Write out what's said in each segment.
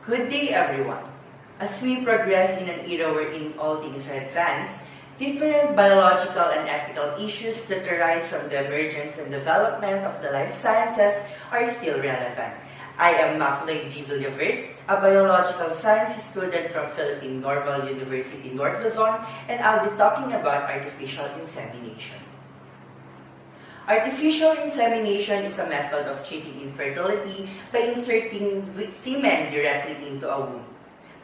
Good day, everyone. As we progress in an era wherein all things are advanced, different biological and ethical issues that arise from the emergence and development of the life sciences are still relevant. I am Macloy D. Villaverde, a biological sciences student from Philippine Normal University, North Luzon, and I'll be talking about artificial insemination. Artificial insemination is a method of treating infertility by inserting semen directly into a womb.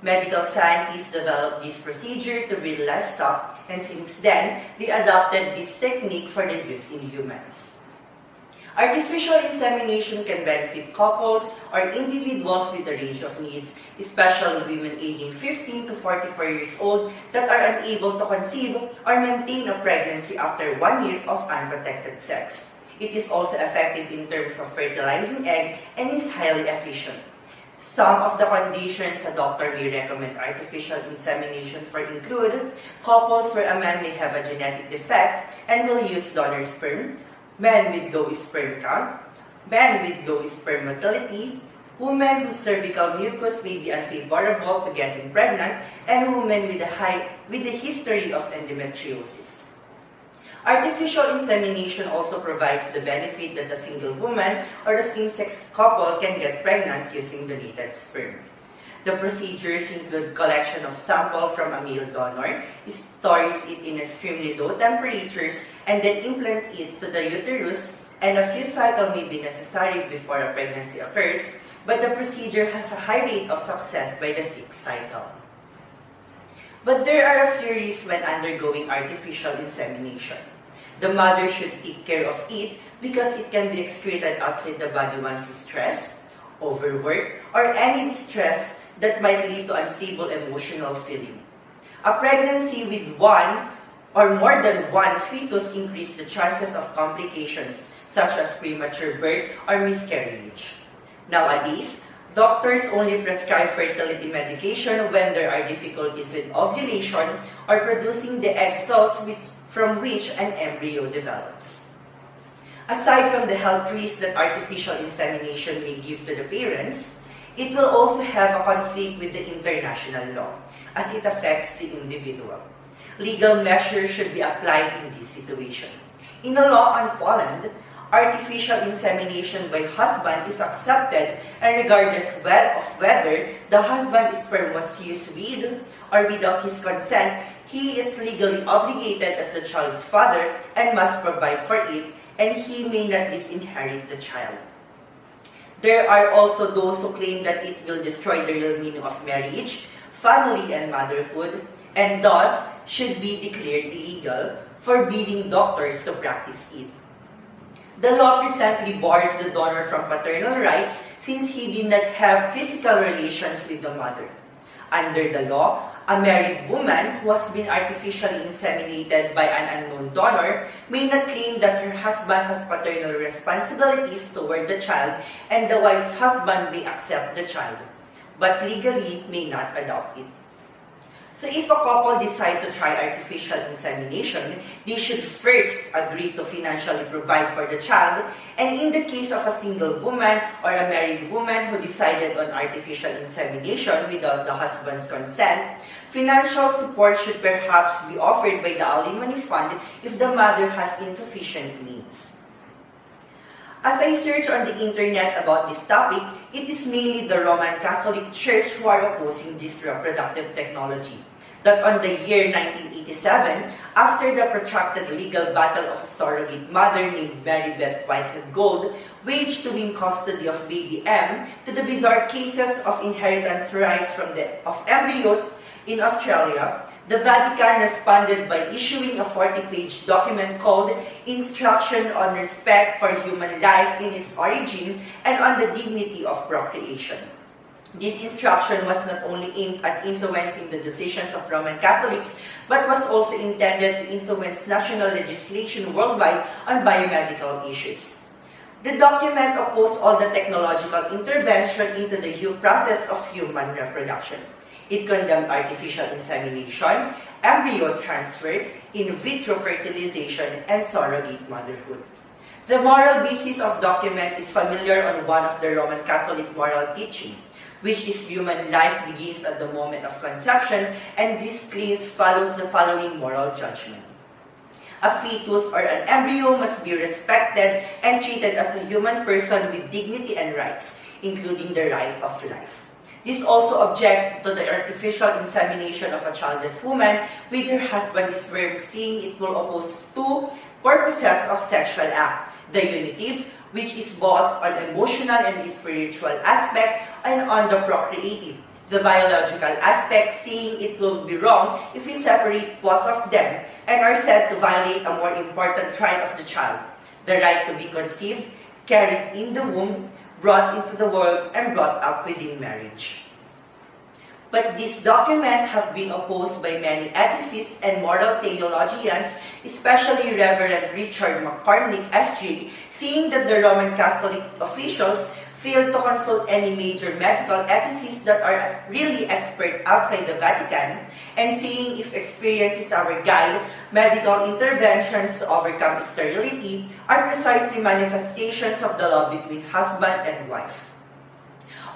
Medical scientists developed this procedure to breed livestock, and since then, they adopted this technique for the use in humans. Artificial insemination can benefit couples or individuals with a range of needs, especially women aging 15 to 44 years old that are unable to conceive or maintain a pregnancy after 1 year of unprotected sex. It is also effective in terms of fertilizing egg and is highly efficient. Some of the conditions a doctor may recommend artificial insemination for include couples where a man may have a genetic defect and will use donor sperm, men with low sperm count, men with low sperm motility, women whose cervical mucus may be unfavorable to getting pregnant, and women with a history of endometriosis. Artificial insemination also provides the benefit that a single woman or a same-sex couple can get pregnant using donated sperm. The procedures include collection of sample from a male donor, stores it in extremely low temperatures, and then implant it to the uterus, and a few cycles may be necessary before a pregnancy occurs, but the procedure has a high rate of success by the 6th cycle. But there are a few risks when undergoing artificial insemination. The mother should take care of it because it can be excreted outside the body once stressed, overworked, or any distress that might lead to unstable emotional feeling. A pregnancy with one or more than one fetus increases the chances of complications such as premature birth or miscarriage. Nowadays, doctors only prescribe fertility medication when there are difficulties with ovulation or producing the egg cells from which an embryo develops. Aside from the health risks that artificial insemination may give to the parents, it will also have a conflict with the international law as it affects the individual. Legal measures should be applied in this situation. In a law on Poland, artificial insemination by husband is accepted and regardless of whether the husband's sperm was used with or without his consent, he is legally obligated as the child's father and must provide for it, and he may not disinherit the child. There are also those who claim that it will destroy the real meaning of marriage, family, and motherhood, and thus should be declared illegal, forbidding doctors to practice it. The law presently bars the donor from paternal rights since he did not have physical relations with the mother. Under the law, a married woman who has been artificially inseminated by an unknown donor may not claim that her husband has paternal responsibilities toward the child and the wife's husband may accept the child, but legally may not adopt it. So if a couple decide to try artificial insemination, they should first agree to financially provide for the child, and in the case of a single woman or a married woman who decided on artificial insemination without the husband's consent, financial support should perhaps be offered by the alimony fund if the mother has insufficient means. As I search on the internet about this topic, it is mainly the Roman Catholic Church who are opposing this reproductive technology. That on the year 1987, after the protracted legal battle of a surrogate mother named Mary Beth Whitehead Gold waged to win custody of baby M, to the bizarre cases of inheritance rights of embryos in Australia, the Vatican responded by issuing a 40-page document called Instruction on Respect for Human Life in its Origin and on the Dignity of Procreation. This instruction was not only aimed at influencing the decisions of Roman Catholics, but was also intended to influence national legislation worldwide on biomedical issues. The document opposed all the technological intervention into the process of human reproduction. It condemned artificial insemination, embryo transfer, in vitro fertilization, and surrogate motherhood. The moral basis of document is familiar on one of the Roman Catholic moral teaching. which is human life begins at the moment of conception, and this claims follows the following moral judgment. A fetus or an embryo must be respected and treated as a human person with dignity and rights, including the right of life. This also object to the artificial insemination of a childless woman with her husband is sperm, seeing it will oppose two purposes of sexual act: the unitive, which is both on emotional and spiritual aspect, and on the procreative, the biological aspect, seeing it will be wrong if we separate both of them and are said to violate a more important right of the child, the right to be conceived, carried in the womb, brought into the world, and brought up within marriage. But this document have been opposed by many ethicists and moral theologians, especially Reverend Richard McCormick, S.J., seeing that the Roman Catholic officials failed to consult any major medical ethicists that are really expert outside the Vatican, and seeing if experience is our guide, medical interventions to overcome sterility are precisely manifestations of the love between husband and wife.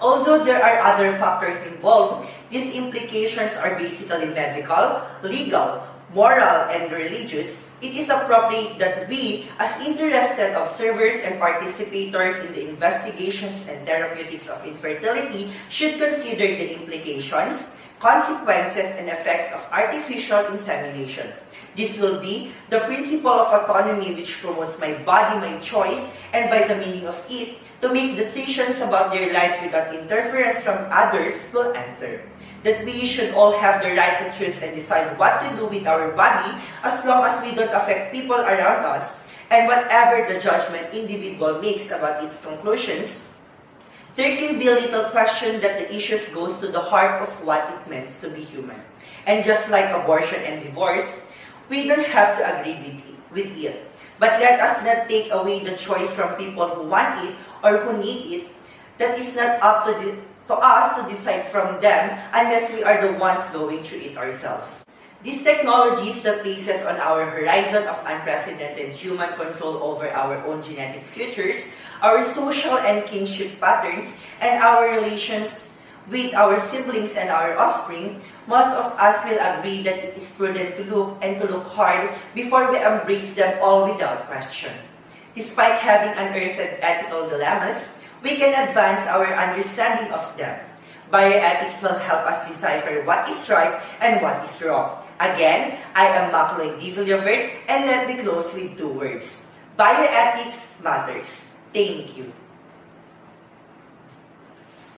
Although there are other factors involved, these implications are basically medical, legal, moral, and religious. It is appropriate that we, as interested observers and participators in the investigations and therapeutics of infertility, should consider the implications, consequences, and effects of artificial insemination. This will be the principle of autonomy, which promotes my body, my choice, and by the meaning of it, to make decisions about their lives without interference from others will enter. That we should all have the right to choose and decide what to do with our body as long as we don't affect people around us, and whatever the judgment individual makes about its conclusions, there can be little question that the issues goes to the heart of what it means to be human. And just like abortion and divorce, we don't have to agree with it. But let us not take away the choice from people who want it or who need it. That is not up to us to decide from them unless we are the ones going through it ourselves. These technologies that places on our horizon of unprecedented human control over our own genetic futures, our social and kinship patterns, and our relations with our siblings and our offspring, most of us will agree that it is prudent to look hard before we embrace them all without question. Despite having unearthed ethical dilemmas, we can advance our understanding of them. Bioethics will help us decipher what is right and what is wrong. Again, I am Macaulay D. Villaverde, and let me close with two words. Bioethics matters. Thank you.